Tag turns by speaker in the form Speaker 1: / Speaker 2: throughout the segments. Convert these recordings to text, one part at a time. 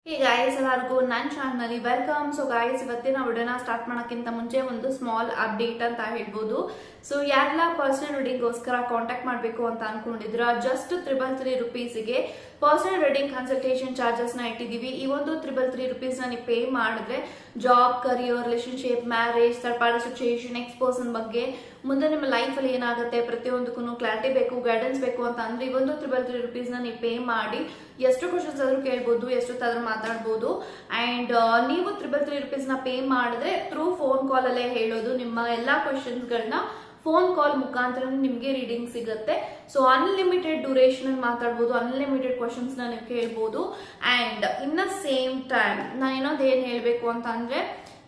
Speaker 1: Hey guys ಎಲ್ಲರಿಗೂ ನನ್ನ ಚಾನಲ್ನಲ್ಲಿ ವೆಲ್ಕಮ್. ಸೊ ಗಾಯ್ಸ್ ಇವತ್ತಿನ ವಿಡಿಯೋನ ಸ್ಟಾರ್ಟ್ ಮಾಡೋಕ್ಕಿಂತ ಮುಂಚೆ ಒಂದು ಸ್ಮಾಲ್ ಅಪ್ಡೇಟ್ ಅಂತ ಹೇಳ್ಬೋದು. ಸೊ ಯಾರೆಲ್ಲ ಪರ್ಸನಲ್ ರೀಡಿಂಗ್ಗೋಸ್ಕರ ಕಾಂಟ್ಯಾಕ್ಟ್ ಮಾಡಬೇಕು ಅಂತ ಅನ್ಕೊಂಡಿದ್ರ ಜಸ್ಟ್ 333 ರುಪೀಸ್ಗೆ ಪರ್ಸನಲ್ ರೀಡಿಂಗ್ ಕನ್ಸಲ್ಟೇಷನ್ ಚಾರ್ಜಸ್ ನ ಇಟ್ಟಿದೀವಿ. ಈ ಒಂದು 333 ರುಪೀಸ್ ನ ನೀವು ಪೇ ಮಾಡಿದ್ರೆ job, career, relationship, marriage, third party situation, next person ಬಗ್ಗೆ ಮುಂದೆ ನಿಮ್ಮ ಲೈಫ್ ಅಲ್ಲಿ ಏನಾಗುತ್ತೆ ಪ್ರತಿಯೊಂದಕ್ಕೂ ಕ್ಲಾರಿಟಿ ಬೇಕು, ಗೈಡೆನ್ಸ್ ಬೇಕು ಅಂತ ಅಂದ್ರೆ ಈ ಒಂದು 333 ರುಪೀಸ್ ನ ನೀವು ಪೇ ಮಾಡಿ ಎಷ್ಟು ಕ್ವಶನ್ಸ್ ಆದ್ರೂ ಕೇಳ್ಬೋದು, ಎಷ್ಟೊತ್ತಾದ್ರೂ ಮಾತಾಡ್ಬೋದು. ಅಂಡ್ ನೀವು 333 ರುಪೀಸ್ ನ ಪೇ ಮಾಡಿದ್ರೆ ಥ್ರೂ ಫೋನ್ ಕಾಲ್ ಅಲ್ಲೇ ಹೇಳೋದು ನಿಮ್ಮ ಎಲ್ಲಾ ಕ್ವಶನ್ಸ್ ಗಳನ್ನ ಫೋನ್ ಕಾಲ್ ಮುಖಾಂತರ ನಿಮ್ಗೆ ರೀಡಿಂಗ್ ಸಿಗುತ್ತೆ. ಸೊ ಅನ್ಲಿಮಿಟೆಡ್ ಡ್ಯೂರೇಷನ್ ಅಲ್ಲಿ ಮಾತಾಡ್ಬೋದು, ಅನ್ಲಿಮಿಟೆಡ್ ಕ್ವಶನ್ಸ್ ನ ನೀವು ಕೇಳ್ಬೋದು. And in the same time ನಾನು ಇನ್ನೊಂದು ಏನ್ ಹೇಳ್ಬೇಕು ಅಂತ ಅಂದ್ರೆ,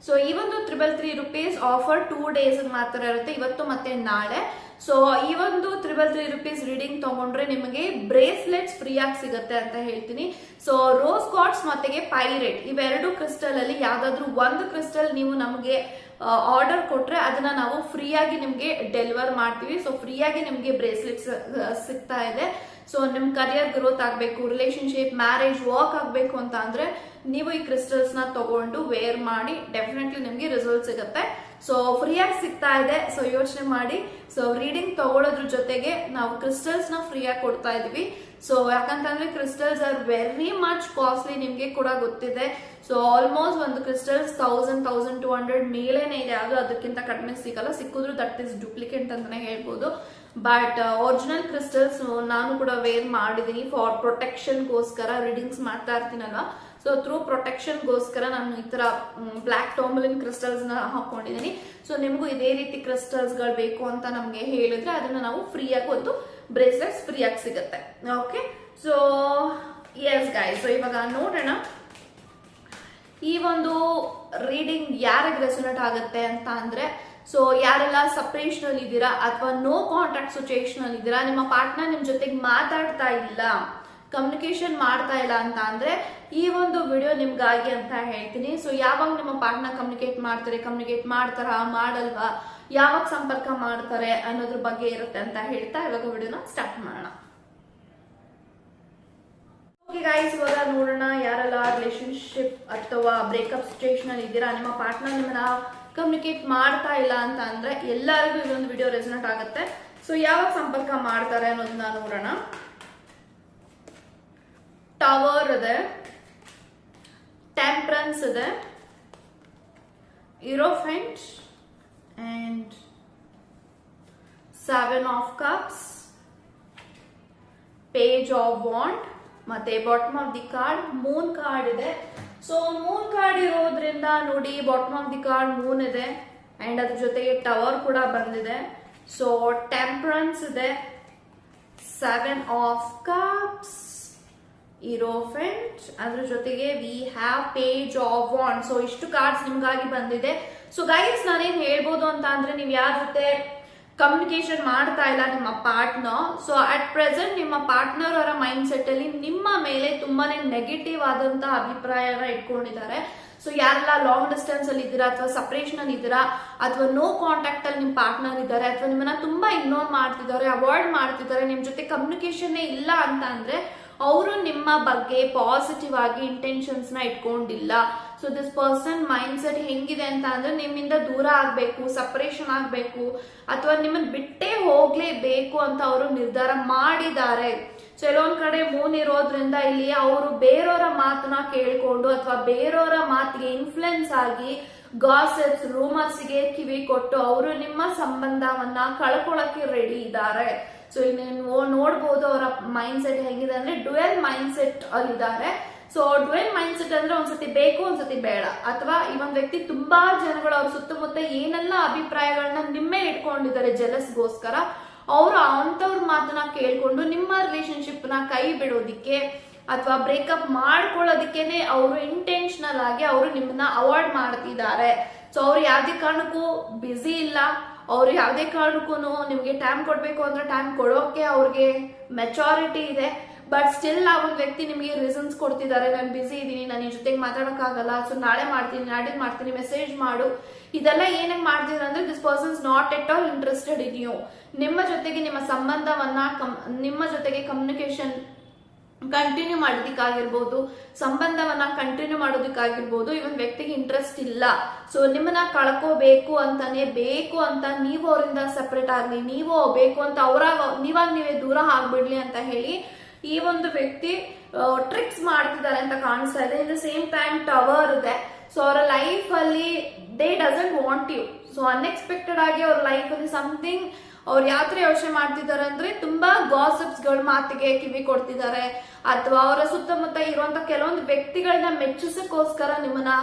Speaker 1: ಸೊ ಈ ಒಂದು 333 ರುಪೀಸ್ ಆಫರ್ 2 ಡೇಸ್ ಮಾತ್ರ ಇರುತ್ತೆ, ಇವತ್ತು ಮತ್ತೆ ನಾಳೆ. ಸೊ ಈ ಒಂದು 333 ರುಪೀಸ್ ರೀಡಿಂಗ್ ತಗೊಂಡ್ರೆ ನಿಮಗೆ ಬ್ರೇಸ್ಲೆಟ್ಸ್ ಫ್ರೀ ಆಗಿ ಸಿಗುತ್ತೆ ಅಂತ ಹೇಳ್ತೀನಿ. ಸೊ ರೋಸ್ ಕ್ವಾರ್ಟ್ಸ್ ಮತ್ತೆ ಪೈರೇಟ್ ಇವೆರಡು ಕ್ರಿಸ್ಟಲ್ ಅಲ್ಲಿ ಯಾವ್ದಾದ್ರು ಒಂದು ಕ್ರಿಸ್ಟಲ್ ನೀವು ನಮಗೆ ಆರ್ಡರ್ ಕೊಟ್ರೆ ಅದನ್ನ ನಾವು ಫ್ರೀ ಆಗಿ ನಿಮ್ಗೆ ಡೆಲಿವರ್ ಮಾಡ್ತೀವಿ. ಸೊ ಫ್ರೀ ಆಗಿ ನಿಮ್ಗೆ ಬ್ರೇಸ್ಲೆಟ್ಸ್ ಸಿಗ್ತಾ ಇದೆ. ಸೊ ನಿಮ್ ಕರಿಯರ್ ಗ್ರೋತ್ ಆಗ್ಬೇಕು, ರಿಲೇಶನ್ಶಿಪ್, ಮ್ಯಾರೇಜ್, ವರ್ಕ್ ಆಗ್ಬೇಕು ಅಂತ ಅಂದ್ರೆ ನೀವು ಈ ಕ್ರಿಸ್ಟಲ್ಸ್ ನ ತಗೊಂಡು ವೇರ್ ಮಾಡಿ ಡೆಫಿನೆಟ್ಲಿ ನಿಮ್ಗೆ ರಿಸಲ್ಟ್ ಸಿಗುತ್ತೆ. ಸೊ ಫ್ರೀ ಆಗಿ ಸಿಗ್ತಾ ಇದೆ. ಸೊ ಯೋಚನೆ ಮಾಡಿ. ಸೊ ರೀಡಿಂಗ್ ತಗೊಳ್ಳೋದ್ರ ಜೊತೆಗೆ ನಾವು ಕ್ರಿಸ್ಟಲ್ಸ್ ನ ಫ್ರೀ ಆಗಿ ಕೊಡ್ತಾ ಇದೀವಿ. ಸೊ ಯಾಕಂತಂದ್ರೆ crystals are very much costly, ನಿಮ್ಗೆ ಕೂಡ ಗೊತ್ತಿದೆ. ಸೊ ಆಲ್ಮೋಸ್ಟ್ ಒಂದು ಕ್ರಿಸ್ಟಲ್ಸ್ 1200 ಮೇಲೇನೆ ಇದೆ, ಅದು ಅದಕ್ಕಿಂತ ಕಡಿಮೆ ಸಿಗಲ್ಲ. ಸಿಕ್ಕಿದ್ರು ದಟ್ ಇಸ್ ಡೂಪ್ಲಿಕೇಟ್ ಅಂತಾನೆ ಹೇಳ್ಬೋದು. ಬಟ್ ಒರಿಜಿನಲ್ ಕ್ರಿಸ್ಟಲ್ಸ್ ನಾನು ಕೂಡ ವೇರ್ ಮಾಡಿದೀನಿ ಫಾರ್ ಪ್ರೊಟೆಕ್ಷನ್ಗೋಸ್ಕರ. ರೀಡಿಂಗ್ಸ್ ಮಾಡ್ತಾ ಇರ್ತೀನಲ್ಲ, ಸೊ ಥ್ರೂ ಪ್ರೊಟೆಕ್ಷನ್ಗೋಸ್ಕರ ನಾನು ಈ ತರ ಬ್ಲಾಕ್ ಟೋರ್ಮಲಿನ್ ಕ್ರಿಸ್ಟಲ್ಸ್ ನ ಹಾಕೊಂಡಿದ್ದೀನಿ. ಸೊ ನಿಮಗೂ ಇದೇ ರೀತಿ ಕ್ರಿಸ್ಟಲ್ಸ್ ಗಳು ಬೇಕು ಅಂತ ನಮ್ಗೆ ಹೇಳಿದ್ರೆ ಅದನ್ನ ನಾವು ಫ್ರೀ ಆಗಿ ಒಂದು ಬ್ರೇಸ್ಲೆಟ್ಸ್ ಫ್ರೀ ಆಗಿ ಸಿಗುತ್ತೆ. Okay, so yes guys, so ಇವಾಗ ನೋಡೋಣ ಈ ಒಂದು ರೀಡಿಂಗ್ ಯಾರಿಗೆ ರೆಸೊನೇಟ್ ಆಗುತ್ತೆ ಅಂತ ಅಂದ್ರೆ, ಸೊ ಯಾರೆಲ್ಲ ಸಪರೇಷನ್ ಅಲ್ಲಿ ಇದ್ದೀರಾ ಅಥವಾ ನೋ ಕಾಂಟ್ಯಾಕ್ಟ್ ಸಿಚುಯೇಷನ್ ಅಲ್ಲಿ ಇದ್ದೀರಾ, ನಿಮ್ಮ ಪಾರ್ಟ್ನರ್ ನಿಮ್ ಜೊತೆಗೆ ಮಾತಾಡ್ತಾ ಇಲ್ಲ, ಕಮ್ಯುನಿಕೇಶನ್ ಮಾಡ್ತಾ ಇಲ್ಲ ಅಂತ ಅಂದ್ರೆ ಈ ಒಂದು ವಿಡಿಯೋ ನಿಮ್ಗಾಗಿ ಅಂತ ಹೇಳ್ತೀನಿ. ಸೊ ಯಾವಾಗ ನಿಮ್ಮ ಪಾರ್ಟ್ನರ್ ಕಮ್ಯುನಿಕೇಟ್ ಮಾಡ್ತಾರಾ, ಮಾಡಲ್ವಾ, ಯಾವಾಗ ಸಂಪರ್ಕ ಮಾಡ್ತಾರೆ ಅನ್ನೋದ್ರ ಬಗ್ಗೆ ಇರುತ್ತೆ ಅಂತ ಹೇಳ್ತಾ ಇವಾಗ ವಿಡಿಯೋನ ಸ್ಟಾರ್ಟ್ ಮಾಡೋಣ. ಓಕೆ ಗೈಸ್, ಇವಾಗ ನೋಡೋಣ ಯಾರೆಲ್ಲ ರಿಲೇಶನ್ಶಿಪ್ ಅಥವಾ ಬ್ರೇಕಪ್ ಸಿಚುಯೇಷನ್ ಅಲ್ಲಿ ಇದ್ದೀರಾ, ನಿಮ್ಮ ಪಾರ್ಟ್ನರ್ ನಿಮ್ಮನ್ನ ಕಮ್ಯುನಿಕೇಟ್ ಮಾಡ್ತಾ ಇಲ್ಲ ಅಂತ ಅಂದ್ರೆ ಎಲ್ಲರಿಗೂ ಇದೊಂದು ವಿಡಿಯೋ ರೆಸೊನೇಟ್ ಆಗುತ್ತೆ. ಸೊ ಯಾವಾಗ ಸಂಪರ್ಕ ಮಾಡ್ತಾರೆ ಅನ್ನೋದನ್ನ ನೋಡೋಣ. ಟವರ್ ಇದೆ, ಟೆಂಪರೆನ್ಸ್ ಇದೆ, hierophant and 7 of cups, page of wand ಮತ್ತೆ bottom of the card moon card ಇದೆ. ಸೊ ಮೂನ್ ಕಾರ್ಡ್ ಇರೋದ್ರಿಂದ ನೋಡಿ bottom of the card moon ಇದೆ ಅಂಡ್ ಅದ್ರ ಜೊತೆಗೆ ಟವರ್ ಕೂಡ ಬಂದಿದೆ. ಸೊ ಟೆಂಪರೆನ್ಸ್ ಇದೆ, 7 ಆಫ್ ಕಪ್ಸ್, ಇರೋಫೆಂಟ್, ಅದ್ರ ಜೊತೆಗೆ we have page of wand. So ಇಷ್ಟು ಕಾರ್ಡ್ಸ್ ನಿಮ್ಗಾಗಿ ಬಂದಿದೆ. ಸೊ ಗೈಸ್, ನಾನೇನ್ ಹೇಳ್ಬೋದು ಅಂತ ಅಂದ್ರೆ, ನೀವು ಯಾರ ಜೊತೆ ಕಮ್ಯುನಿಕೇಶನ್ ಮಾಡ್ತಾ ಇಲ್ಲ ನಿಮ್ಮ ಪಾರ್ಟ್ನರ್, ಸೊ ಅಟ್ ಪ್ರೆಸೆಂಟ್ ನಿಮ್ಮ ಪಾರ್ಟ್ನರ್ ಅವರ ಮೈಂಡ್ ಸೆಟ್ ಅಲ್ಲಿ ನಿಮ್ಮ ಮೇಲೆ ತುಂಬಾನೇ ನೆಗೆಟಿವ್ ಆದಂತಹ ಅಭಿಪ್ರಾಯನ ಇಟ್ಕೊಂಡಿದ್ದಾರೆ. ಸೊ ಯಾರೆಲ್ಲ ಲಾಂಗ್ ಡಿಸ್ಟೆನ್ಸ್ ಅಲ್ಲಿ ಇದ್ದೀರಾ ಅಥವಾ ಸಪರೇಷನ್ ಅಲ್ಲಿ ಇದ್ದೀರಾ ಅಥವಾ ನೋ ಕಾಂಟ್ಯಾಕ್ಟ್ ಅಲ್ಲಿ ನಿಮ್ ಪಾರ್ಟ್ನರ್ ಇದ್ದಾರೆ ಅಥವಾ ನಿಮ್ಮನ್ನ ತುಂಬಾ ಇಗ್ನೋರ್ ಮಾಡ್ತಿದ್ದಾರೆ, ಅವಾಯ್ಡ್ ಮಾಡ್ತಿದ್ದಾರೆ, ನಿಮ್ ಜೊತೆ ಕಮ್ಯುನಿಕೇಶನ್ ಇಲ್ಲ ಅಂತ ಅಂದ್ರೆ ಅವರು ನಿಮ್ಮ ಬಗ್ಗೆ ಪಾಸಿಟಿವ್ ಆಗಿ ಇಂಟೆನ್ಷನ್ಸ್ ನ ಇಟ್ಕೊಂಡಿಲ್ಲ. So this person mind set ಹೆಂಗಿದೆ ಅಂತ ಅಂದ್ರೆ ನಿಮ್ಮಿಂದ ದೂರ ಆಗ್ಬೇಕು, ಸಪರೇಷನ್ ಆಗ್ಬೇಕು ಅಥವಾ ನಿಮ್ಮನ್ನ ಬಿಟ್ಟೇ ಹೋಗ್ಲೇಬೇಕು ಅಂತ ಅವರು ನಿರ್ಧಾರ ಮಾಡಿದ್ದಾರೆ. ಸೊ ಎಲ್ಲೊಂದ್ ಕಡೆ ಮೂನ್ ಇರೋದ್ರಿಂದ ಇಲ್ಲಿ ಅವರು ಬೇರೆಯವರ ಮಾತನ್ನ ಕೇಳ್ಕೊಂಡು ಅಥವಾ ಬೇರೆಯವರ ಮಾತಿಗೆ ಇನ್ಫ್ಲುಯೆನ್ಸ್ ಆಗಿ ಗಾಸಿಪ್ಸ್, ರೂಮರ್ಸ್ಗೆ ಕಿವಿ ಕೊಟ್ಟು ಅವರು ನಿಮ್ಮ ಸಂಬಂಧವನ್ನ ಕಳ್ಕೊಳಕ್ಕೆ ರೆಡಿ ಇದ್ದಾರೆ. ಸೊ ಇಲ್ಲಿ ನೀವು ನೋಡ್ಬೋದು ಅವರ ಮೈಂಡ್ ಸೆಟ್ ಹೆಂಗಿದೆ ಅಂದ್ರೆ ಡ್ಯುಯಲ್ ಮೈಂಡ್ ಸೆಟ್ ಅಲ್ಲಿದ್ದಾರೆ. ಸೊ ಡ್ಯುಯಲ್ ಮೈಂಡ್ ಸೆಟ್ ಅಂದ್ರೆ ಒಂದ್ಸತಿ ಬೇಕು ಒಂದ್ಸತಿ ಬೇಡ, ಅಥವಾ ಈ ಒಂದ್ ವ್ಯಕ್ತಿ ತುಂಬಾ ಜನಗಳು ಅವ್ರ ಸುತ್ತಮುತ್ತ ಏನೆಲ್ಲ ಅಭಿಪ್ರಾಯಗಳನ್ನ ನಿಮ್ಮೇ ಇಟ್ಕೊಂಡಿದ್ದಾರೆ ಜೆಲಸ್ಗೋಸ್ಕರ, ಅವರು ಅಂತವ್ರ ಮಾತನ್ನ ಕೇಳ್ಕೊಂಡು ನಿಮ್ಮ ರಿಲೇಶನ್ಶಿಪ್ ನ ಕೈ ಬಿಡೋದಿಕ್ಕೆ ಅಥವಾ ಬ್ರೇಕಪ್ ಮಾಡ್ಕೊಳ್ಳೋದಿಕ್ಕೇನೆ ಅವರು ಇಂಟೆನ್ಷನಲ್ ಆಗಿ ಅವರು ನಿಮ್ಮನ್ನ ಅವಾಯ್ಡ್ ಮಾಡ್ತಿದ್ದಾರೆ. ಸೊ ಅವ್ರು ಯಾವ್ದೇ ಕಾರಣಕ್ಕೂ ಬ್ಯುಸಿ ಇಲ್ಲ, ಅವ್ರು ಯಾವ್ದೇ ಕಾರಣಕ್ಕೂ ನಿಮ್ಗೆ ಟೈಮ್ ಕೊಡ್ಬೇಕು ಅಂದ್ರೆ ಟೈಮ್ ಕೊಡೋಕೆ ಅವ್ರಿಗೆ ಮೆಚುರಿಟಿ ಇದೆ. ಬಟ್ ಸ್ಟಿಲ್ ಆ ಒಂದು ವ್ಯಕ್ತಿ ನಿಮಗೆ ರೀಸನ್ಸ್ ಕೊಡ್ತಿದ್ದಾರೆ, ನಾನು ಬಿಸಿ ಇದ್ದೀನಿ, ನಾನು ಈ ಜೊತೆಗೆ ಮಾತಾಡೋಕ್ಕಾಗಲ್ಲ, ಸೊ ನಾಳೆ ಮಾಡ್ತೀನಿ, ನಾಡಿದ್ದು ಮಾಡ್ತೀನಿ, ಮೆಸೇಜ್ ಮಾಡು, ಇದೆಲ್ಲ ಏನಕ್ಕೆ ಮಾಡ್ತಿದ್ರೆ ಅಂದ್ರೆ this persons not at all interested in you. ನಿಮ್ಮ ಜೊತೆಗೆ ನಿಮ್ಮ ಸಂಬಂಧವನ್ನ ನಿಮ್ಮ ಜೊತೆಗೆ ಕಮ್ಯುನಿಕೇಶನ್ ಕಂಟಿನ್ಯೂ ಮಾಡೋದಕ್ಕಾಗಿರ್ಬೋದು, ಸಂಬಂಧವನ್ನ ಕಂಟಿನ್ಯೂ ಮಾಡೋದಕ್ಕಾಗಿರ್ಬೋದು, ಇವನ್ ವ್ಯಕ್ತಿಗೆ ಇಂಟ್ರೆಸ್ಟ್ ಇಲ್ಲ. ಸೊ ನಿಮ್ಮನ್ನ ಕಳ್ಕೋಬೇಕು ಅಂತಾನೆ, ಬೇಕು ಅಂತ ನೀವು ಅವರಿಂದ ಸೆಪರೇಟ್ ಆಗ್ಲಿ, ನೀವು ಬೇಕು ಅಂತ ನೀವಾಗ ನೀವೇ ದೂರ ಆಗ್ಬಿಡ್ಲಿ ಅಂತ ಹೇಳಿ ಈ ಒಂದು ವ್ಯಕ್ತಿ ಟ್ರಿಕ್ಸ್ ಮಾಡ್ತಿದ್ದಾರೆ ಅಂತ ಕಾಣಿಸ್ತಾ ಇದೆ. In the same time tower ಇದೆ. ಸೊ ಅವರ ಲೈಫ್ ಅಲ್ಲಿ they doesn't want you. So unexpected ಆಗಿ ಅವ್ರ ಲೈಫ್ ಅಲ್ಲಿ ಸಮಥಿಂಗ್ ಅವ್ರು ಯಾವ್ದ್ರ ಯೋಚನೆ ಮಾಡ್ತಿದ್ದಾರೆ ಅಂದ್ರೆ ತುಂಬಾ ಗಾಸಿಪ್ಸ್ ಗಳ ಮಾತಿಗೆ ಕಿವಿ ಕೊಡ್ತಿದ್ದಾರೆ, ಅಥವಾ ಅವರ ಸುತ್ತಮುತ್ತ ಇರುವಂತ ಕೆಲವೊಂದು ವ್ಯಕ್ತಿಗಳನ್ನ ಮೆಚ್ಚಿಸಕ್ಕೋಸ್ಕರ ನಿಮ್ಮನ್ನ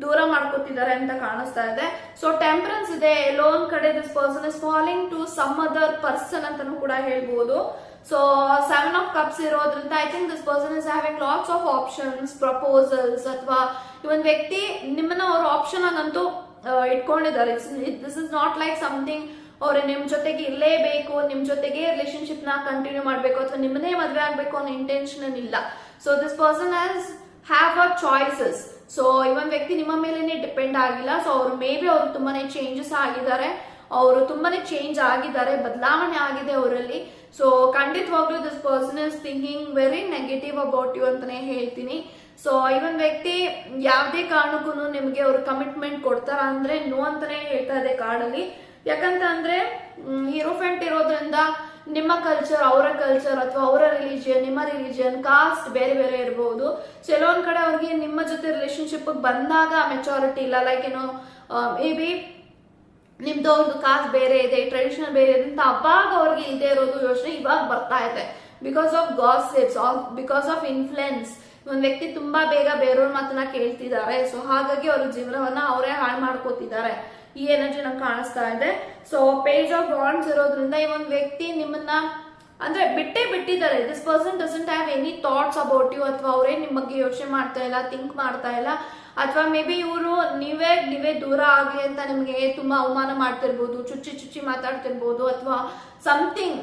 Speaker 1: ದೂರ ಮಾಡ್ಕೊತಿದ್ದಾರೆ ಅಂತ ಕಾಣಿಸ್ತಾ ಇದೆ. ಸೊ ಟೆಂಪರೆನ್ಸ್ ಇದೆ. ಎಲ್ಲೋ ಒಂದ್ ಕಡೆ this person is falling to some other person ಅಂತಾನು ಕೂಡ ಹೇಳ್ಬೋದು. ಸೊ 7 of Cups ಇರೋದ್ರಿಂದ I think this person is having lots of options, proposals, ಅಥವಾ ಇವನ್ ವ್ಯಕ್ತಿ ನಿಮ್ಮನ್ನ ಅವ್ರ ಆಪ್ಷನ್ ಆಗಂತೂ ಇಟ್ಕೊಂಡಿದ್ದಾರೆ. This is not like something ಅವ್ರು ನಿಮ್ ಜೊತೆಗೆ ಇರ್ಲೇಬೇಕು, ನಿಮ್ ಜೊತೆಗೆ ರಿಲೇಶನ್ಶಿಪ್ ನ ಕಂಟಿನ್ಯೂ ಮಾಡ್ಬೇಕು, ಅಥವಾ ನಿಮ್ಮನ್ನೇ ಮದ್ವೆ ಆಗ್ಬೇಕು ಅನ್ನೋ ಇಂಟೆನ್ಷನ್ ಇಲ್ಲ. So this person have a choices. So ಇವನ್ ವ್ಯಕ್ತಿ ನಿಮ್ಮ ಮೇಲೇನೆ ಡಿಪೆಂಡ್ ಆಗಿಲ್ಲ. ಸೊ ಅವ್ರು ಮೇ ಬಿ ಅವ್ರು ತುಂಬಾನೇ ಚೇಂಜಸ್ ಆಗಿದ್ದಾರೆ, ಅವರು ತುಂಬಾನೇ ಚೇಂಜ್ ಆಗಿದ್ದಾರೆ, ಬದಲಾವಣೆ ಆಗಿದೆ ಅವರಲ್ಲಿ. ಸೊ ಖಂಡಿತವಾಗ್ಲೂ this person is thinking very negative about you ಅಂತಾನೆ ಹೇಳ್ತೀನಿ. ಸೊ ಇವನ್ ವ್ಯಕ್ತಿ ಯಾವ್ದೇ ಕಾರಣಕ್ಕೂ ನಿಮ್ಗೆ ಅವ್ರು ಕಮಿಟ್ಮೆಂಟ್ ಕೊಡ್ತಾರ ಅಂದ್ರೆ ನೋ ಅಂತಾನೆ ಹೇಳ್ತಾ ಇದೆ ಕಾರ್ಡಲ್ಲಿ. ಯಾಕಂತ ಅಂದ್ರೆ ಹೀರೋಫೆಂಟ್ ಇರೋದ್ರಿಂದ ನಿಮ್ಮ ಕಲ್ಚರ್, ಅವರ ಕಲ್ಚರ್, ಅಥವಾ ಅವರ ರಿಲಿಜಿಯನ್, ನಿಮ್ಮ ರಿಲಿಜಿಯನ್, ಕಾಸ್ಟ್ ಬೇರೆ ಬೇರೆ ಇರಬಹುದು. ಸೊ ಎಲ್ಲೊಂದ್ ಕಡೆ ಅವ್ರಿಗೆ ನಿಮ್ಮ ಜೊತೆ ರಿಲೇಶನ್ಶಿಪ್ ಬಂದಾಗ ಮೆಚುರಿಟಿ ಇಲ್ಲ. ಲೈಕ್ ಏನೋ ಮೇ ಬಿ ನಿಮ್ದು ಅವ್ರದ್ದು ಕಾಸ್ಟ್ ಬೇರೆ ಇದೆ, ಟ್ರೆಡಿಷನಲ್ ಬೇರೆ ಇದೆ ಅಂತ ಅವಾಗ ಅವ್ರಿಗೆ ಇಲ್ಲದೆ ಇರೋದು ಯೋಚನೆ ಇವಾಗ ಬರ್ತಾ ಇದೆ. Because of gossips, because of influence. ಒಂದ್ ವ್ಯಕ್ತಿ ತುಂಬಾ ಬೇಗ ಬೇರೆಯವ್ರ ಮಾತನ್ನ ಕೇಳ್ತಿದ್ದಾರೆ. ಸೊ ಹಾಗಾಗಿ ಅವ್ರ ಜೀವನವನ್ನ ಅವರೇ ಹಾಳು ಮಾಡ್ಕೋತಿದ್ದಾರೆ. ಈ ಎನರ್ಜಿ ನಂಗೆ ಕಾಣಿಸ್ತಾ ಇದೆ. ಸೊ ಪೇಜ್ ಆಫ್ ವಾಂಡ್ಸ್ ಇರೋದ್ರಿಂದ ಈ ಒಂದು ವ್ಯಕ್ತಿ ನಿಮ್ಮನ್ನ ಅಂದ್ರೆ ಬಿಟ್ಟೇ ಬಿಟ್ಟಿದ್ದಾರೆ. This person doesn't have any thoughts about you, ಅಥವಾ ಅವರೇ ನಿಮ್ಮ ಬಗ್ಗೆ ಯೋಚನೆ ಮಾಡ್ತಾ ಇಲ್ಲ, ಥಿಂಕ್ ಮಾಡ್ತಾ ಇಲ್ಲ. ಅಥವಾ ಮೇ ಬಿ ಇವರು ನೀವೇ ದೂರ ಆಗ್ಲಿ ಅಂತ ನಿಮ್ಗೆ ತುಂಬಾ ಅವಮಾನ ಮಾಡ್ತಿರ್ಬೋದು, ಚುಚ್ಚಿ ಮಾತಾಡ್ತಿರ್ಬೋದು, ಅಥವಾ something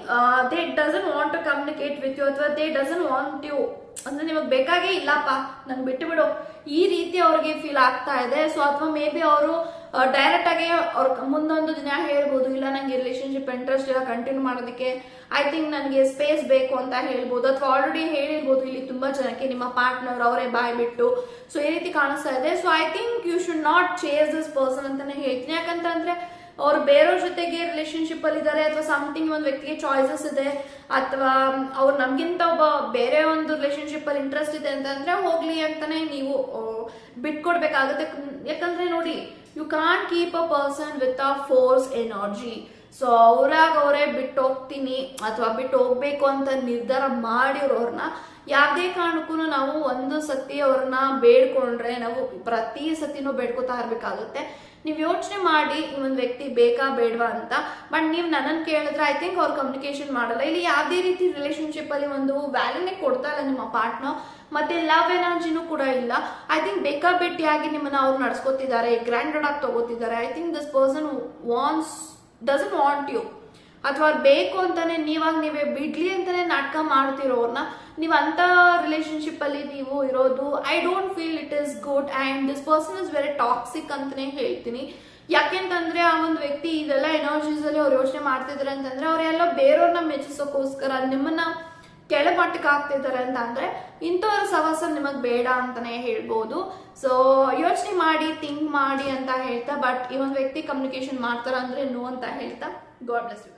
Speaker 1: they doesn't want to communicate with you, ಅಥವಾ ದೇ ಡಸಂಟ್ ವಾಂಟ್ ಯು ಅಂದ್ರೆ ನಿಮಗ್ ಬೇಕಾಗೇ ಇಲ್ಲಪ್ಪ, ನಂಗೆ ಬಿಟ್ಟು ಬಿಡು, ಈ ರೀತಿ ಅವ್ರಿಗೆ ಫೀಲ್ ಆಗ್ತಾ ಇದೆ. ಸೊ ಅಥವಾ ಮೇ ಬಿ ಅವರು ಡೈರೆಕ್ಟ್ ಆಗಿ ಅವ್ರ ಮುಂದೊಂದು ದಿನ ಹೇಳ್ಬೋದು, ಇಲ್ಲ ನಂಗೆ ರಿಲೇಶನ್ಶಿಪ್ ಇಂಟ್ರೆಸ್ಟ್ ಇಲ್ಲ ಕಂಟಿನ್ಯೂ ಮಾಡೋದಕ್ಕೆ, ಐ ಥಿಂಕ್ ನನಗೆ ಸ್ಪೇಸ್ ಬೇಕು ಅಂತ ಹೇಳ್ಬೋದು. ಅಥವಾ ಆಲ್ರೆಡಿ ಹೇಳಿರ್ಬೋದು ಇಲ್ಲಿ ತುಂಬಾ ಜನಕ್ಕೆ ನಿಮ್ಮ ಪಾರ್ಟ್ನರ್ ಅವರೇ ಬಾಯ್ ಬಿಟ್ಟು. ಸೊ ಈ ರೀತಿ ಕಾಣಿಸ್ತಾ ಇದೆ. So I think you should not chase this person ಅಂತಾನೆ ಹೇಳ್ತೀನಿ. ಯಾಕಂತಂದ್ರೆ ಅವ್ರು ಬೇರೆಯವ್ರ ಜೊತೆಗೆ ರಿಲೇಶನ್ಶಿಪ್ ಅಲ್ಲಿ ಇದ್ದಾರೆ, ಅಥವಾ ಸಮಥಿಂಗ್ ಒಂದು ವ್ಯಕ್ತಿಗೆ ಚಾಯ್ಸಸ್ ಇದೆ, ಅಥವಾ ಅವ್ರು ನಮ್ಗಿಂತ ಒಬ್ಬ ಬೇರೆ ಒಂದು ರಿಲೇಶನ್ಶಿಪ್ ಅಲ್ಲಿ ಇಂಟ್ರೆಸ್ಟ್ ಇದೆ ಅಂತಂದ್ರೆ ಹೋಗ್ಲಿ ಅಂತಾನೆ ನೀವು ಬಿಟ್ಕೊಡ್ಬೇಕಾಗುತ್ತೆ. ಯಾಕಂದ್ರೆ ನೋಡಿ, you can't keep a person with a force energy. So ಅವರೇ ಬಿಟ್ಟು ಹೋಗ್ತೀನಿ ಅಥವಾ ಬಿಟ್ಟು ಹೋಗ್ಬೇಕು ಅಂತ ನಿರ್ಧಾರ ಮಾಡಿರೋರ್ನ ಯಾವ್ದೇ ಕಾರಣಕ್ಕೂ ನಾವು ಒಂದು ಸತಿ ಅವ್ರನ್ನ ಬೇಡ್ಕೊಂಡ್ರೆ ನಾವು ಪ್ರತಿ ಸತಿನೂ ಬೇಡ್ಕೊತಾ ಇರ್ಬೇಕಾಗುತ್ತೆ. ನೀವು ಯೋಚನೆ ಮಾಡಿ ಈ ಒಂದು ವ್ಯಕ್ತಿ ಬೇಕಾ ಬೇಡವಾ ಅಂತ. ಬಟ್ ನೀವು ನನ್ನನ್ನು ಕೇಳಿದ್ರೆ ಐ ಥಿಂಕ್ ಅವ್ರು ಕಮ್ಯುನಿಕೇಶನ್ ಮಾಡಲ್ಲ. ಇಲ್ಲಿ ಯಾವುದೇ ರೀತಿ ರಿಲೇಶನ್ಶಿಪ್ ಅಲ್ಲಿ ಒಂದು ವ್ಯಾಲ್ಯೂನೇ ಕೊಡ್ತಾ ಇಲ್ಲ ನಿಮ್ಮ ಪಾರ್ಟ್ನರ್, ಮತ್ತೆ ಲವ್ ಎನರ್ಜಿನೂ ಕೂಡ ಇಲ್ಲ. ಐ ಥಿಂಕ್ ಬೇಕಾಬಿಟ್ಟಿಯಾಗಿ ನಿಮ್ಮನ್ನ ಅವ್ರು ನಡ್ಸ್ಕೊತಿದ್ದಾರೆ, ಗ್ರ್ಯಾಂಡೆಡ್ ಆಗಿ ತಗೋತಿದ್ದಾರೆ. I think this person doesn't want you, ಅಥವಾ ಅವ್ರು ಬೇಕು ಅಂತಾನೆ ನೀವೇ ಬಿಡ್ಲಿ ಅಂತಾನೆ ನಾಟಕ ಮಾಡ್ತಿರೋರ್ನ ನೀವು ಅಂತ ರಿಲೇಶನ್ಶಿಪ್ ಅಲ್ಲಿ ನೀವು ಇರೋದು I don't feel it is good. And this person is very toxic ಅಂತಾನೆ ಹೇಳ್ತೀನಿ. ಯಾಕೆಂತಂದ್ರೆ ಆ ಒಂದು ವ್ಯಕ್ತಿ ಇದೆಲ್ಲ ಎನರ್ಜೀಸ್ ಅಲ್ಲಿ ಅವ್ರು ಯೋಚನೆ ಮಾಡ್ತಿದ್ದಾರೆ ಅಂತಂದ್ರೆ ಅವರೆಲ್ಲ ಬೇರೆಯವ್ರನ್ನ ಮೆಚ್ಚಿಸೋಕೋಸ್ಕರ ನಿಮ್ಮನ್ನ ಕೆಳಮಟ್ಟಕ್ಕೆ ಆಗ್ತಿದ್ದಾರೆ ಅಂತ ಅಂದ್ರೆ ಇಂಥವ್ರ ಸವಾಸ ನಿಮಗ್ ಬೇಡ ಅಂತಾನೆ ಹೇಳ್ಬೋದು. ಸೊ ಯೋಚನೆ ಮಾಡಿ, ಥಿಂಕ್ ಮಾಡಿ ಅಂತ ಹೇಳ್ತಾ, ಬಟ್ ಈ ಒಂದು ವ್ಯಕ್ತಿ ಕಮ್ಯುನಿಕೇಶನ್ ಮಾಡ್ತಾರ ಅಂದ್ರೆ ನೋ ಅಂತ ಹೇಳ್ತಾ, ಗಾಡ್ ಬ್ಲೆಸ್ ಯು.